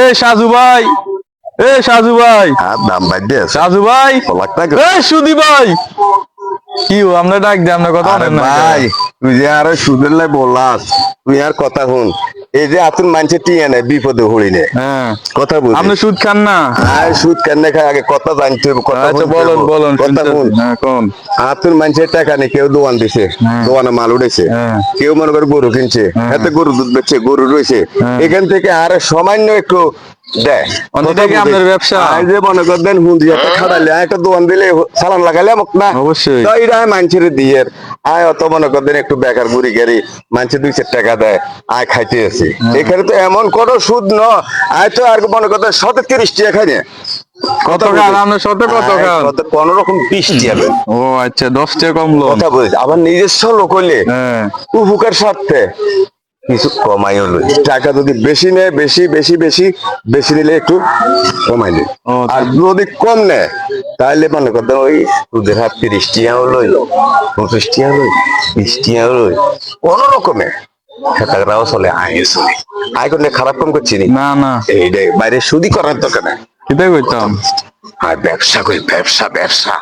এ সাজু ভাই, এ সাজু ভাই, দাম বাড়ছে সাজু ভাই, এ সুদি ভাই, কি আমরা ডাক দিই আমরা কথা আরে বলেন না ভাই তুই যে আরো সুদের লাই বললাস তুই আর কথা শুন এই যে আতুন মানছে টিয়া নেই বিপদে হরি নে হ্যাঁ কথা বুঝি আপনি সুদ খান না? আর সুদ কেন খায় আগে কথা জানতে হবে কথা আচ্ছা শুনতে বলেন হবে। বলেন কথা শুনতেছি। শুন হ্যাঁ কোন? আতুন মানুষের টাকা নেই কেউ দোয়ান দিছে হ্যাঁ। দোয়ানে মাল উঠেছে হ্যাঁ। কেউ মনে করে গরু কিনছে হ্যাঁ। এতে গরু দুধ বেচছে গরু রয়েছে হ্যাঁ। এখান থেকে আর সামান্য একটু দেয় এটা কি আপনার ব্যবসা? যে মনে করবেন হুন্দি একটা খাটাইলে একটা দোয়ান দিলে সালান লাগাইলে মোক না অবশ্যই। তো এটা মানুষের দিয়ে আয় অত মনে করবেন একটু বেকার বুড়ি গেরি মানুষের 2-4 টাকা দেয় আয় খাইতে আছে এখানে তো এমন কোন সুদ ন আয় তো আর মনে করতেন 30 টাকা খাই না কত খান আপনার সাথে কত খান? কোন রকম 20 টাকা ও আচ্ছা 10 টাকা কম লোন। কথা বলিস আবার নিজস্ব লোক হইলে হ্যাঁ উপকার স্বার্থে কিছু কমাই হলো টাকা যদি বেশি নেয় বেশি বেশি বেশি বেশি নিলে একটু কমাই নেয় ও, আর যদি কম নেয় তাহলে মনে করতেন ওই সুদের হাত 30 টাকা হলো 25 টাকা হলো 20 টাকা হলো কোন রকমে টাকাটাও চলে আয় চলে আয় করলে খারাপ কম করছি নি না না এইটাই বাইরে সুদি করার দরকার নাই এটাই কইতাম। আর ব্যবসা করি ব্যবসা ব্যবসা